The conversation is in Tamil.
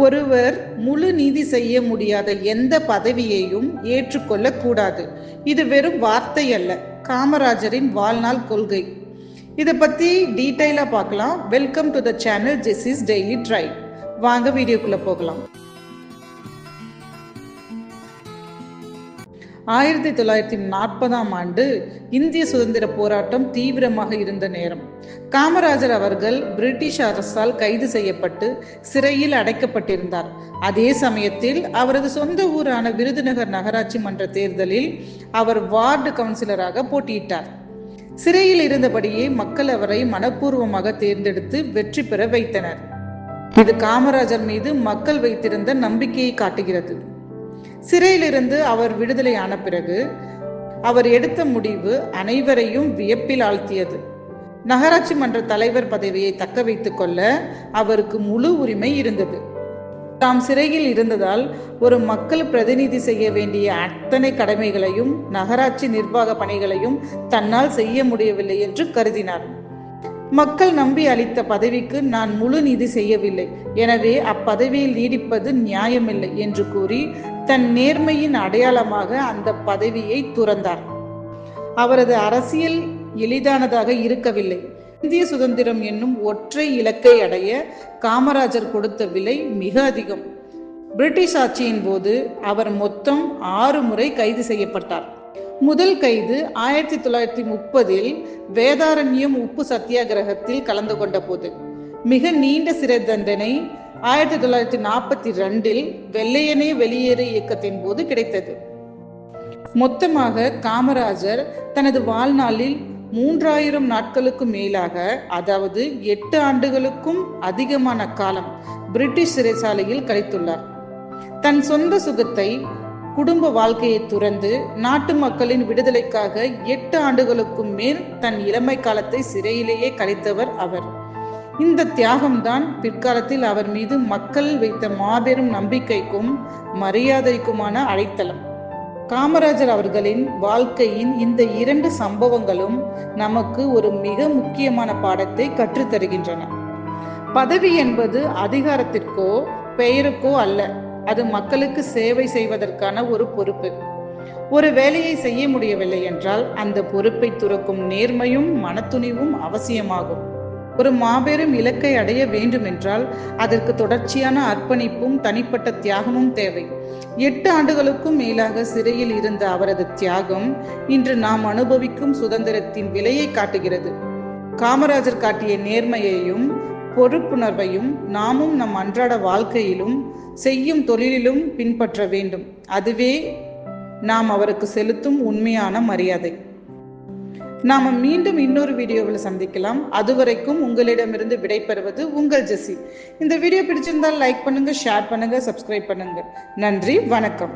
ஒருவர் முழு நீதி செய்ய முடியாத எந்த பதவியையும் ஏற்றுக்கொள்ளக்கூடாது. இது வெறும் வார்த்தை அல்ல, காமராஜரின் வாழ்நாள் கொள்கை. இதை பற்றி டீட்டெயிலாக பார்க்கலாம். Welcome to the channel Jessie's daily drive. வாங்க வீடியோக்குள்ள போகலாம். 1940ஆம் ஆண்டு இந்திய சுதந்திர போராட்டம் தீவிரமாக இருந்த நேரம். காமராஜர் அவர்கள் பிரிட்டிஷ் அரசால் கைது செய்யப்பட்டு சிறையில் அடைக்கப்பட்டிருந்தார். அதே சமயத்தில் அவரது சொந்த ஊரான விருதுநகர் நகராட்சி மன்ற தேர்தலில் அவர் வார்டு கவுன்சிலராக போட்டியிட்டார். சிறையில் இருந்தபடியே மக்கள் அவரை மனப்பூர்வமாக தேர்ந்தெடுத்து வெற்றி பெற வைத்தனர். இது காமராஜர் மீது மக்கள் வைத்திருந்த நம்பிக்கையை காட்டுகிறது. சிறையிலிருந்து அவர் விடுதலை ஆன பிறகு அவர் எடுத்த முடிவு அனைவரையும் வியப்பில் ஆழ்த்தியது. நகராட்சி மன்ற தலைவர் பதவியை தக்க வைத்துக் கொள்ள அவருக்கு முழு உரிமை இருந்தது. தாம் சிறையில் இருந்ததால் ஒரு மக்கள் பிரதிநிதி செய்ய வேண்டிய அத்தனை கடமைகளையும் நகராட்சி நிர்வாக பணிகளையும் தன்னால் செய்ய முடியவில்லை என்று கருதினார். மக்கள் நம்பி அளித்த பதவிக்கு நான் முழு நீதி செய்யவில்லை, எனவே அப்பதவியில் நீடிப்பது நியாயமில்லை என்று கூறி தன் நேர்மையின் அடையாளமாக அந்த பதவியை துறந்தார். அவரது அரசியல் எளிதானதாக இருக்கவில்லை. இந்திய சுதந்திரம் என்னும் ஒற்றை இலக்கை அடைய காமராஜர் கொடுத்த விலை மிக அதிகம். பிரிட்டிஷ் ஆட்சியின் போது அவர் மொத்தம் 6 முறை கைது செய்யப்பட்டார். முதல் கைது 1930இல் வேதாரண்யம் உப்பு சத்தியாகிரகத்தில் கலந்து கொண்ட போது. மிக நீண்ட சிறை தண்டனை 1942இல் வெள்ளையனே வெளியேறு இயக்கத்தின் போது கிடைத்தது. மொத்தமாக காமராஜர் தனது வாழ்நாளில் 3000 நாட்களுக்கு மேலாக, அதாவது 8 ஆண்டுகளுக்கும் அதிகமான காலம் பிரிட்டிஷ் சிறைச்சாலையில் கழித்துள்ளார். தன் சொந்த சுகத்தை, குடும்ப வாழ்க்கையை துறந்து நாட்டு மக்களின் விடுதலைக்காக 8 ஆண்டுகளுக்கும் மேல் தன் இளமை காலத்தை சிறையிலேயே கழித்தவர் அவர். இந்த தியாகம்தான் பிற்காலத்தில் அவர் மீது மக்கள் வைத்த மாபெரும் நம்பிக்கைக்கும் மரியாதைக்குமான அழைத்தலம். காமராஜர் அவர்களின் வாழ்க்கையின் இந்த 2 சம்பவங்களும் நமக்கு ஒரு மிக முக்கியமான பாடத்தை கற்றுத்தருகின்றன. பதவி என்பது அதிகாரத்திற்கோ பெயருக்கோ அல்ல, அது மக்களுக்கு சேவை செய்வதற்கான ஒரு பொறுப்பு. ஒரு வேலையை செய்ய முடியவில்லை என்றால் அந்த பொறுப்பை துறக்கும் நேர்மையும் மனத்துணிவும் அவசியமாகும். ஒரு மாபெரும் இலக்கை அடைய வேண்டும் என்றால் அதற்கு தொடர்ச்சியான அர்ப்பணிப்பும் தனிப்பட்ட தியாகமும் தேவை. 8 ஆண்டுகளுக்கும் மேலாக சிறையில் இருந்த அவரது தியாகம் இன்று நாம் அனுபவிக்கும் சுதந்திரத்தின் விலையை காட்டுகிறது. காமராஜர் காட்டிய நேர்மையையும் பொறுப்புணர்வையும் நாமும் நம் அன்றாட வாழ்க்கையிலும் செய்யும் தொழிலிலும் பின்பற்ற வேண்டும். அதுவே நாம் அவருக்கு செலுத்தும் உண்மையான மரியாதை. நாம மீண்டும் இன்னொரு வீடியோவில் சந்திக்கலாம். அதுவரைக்கும் உங்களிடமிருந்து விடைபெறுவது உங்கள் ஜெஸ்ஸி. இந்த வீடியோ பிடிச்சிருந்தால் லைக் பண்ணுங்க, ஷேர் பண்ணுங்க, சப்ஸ்கிரைப் பண்ணுங்க. நன்றி, வணக்கம்.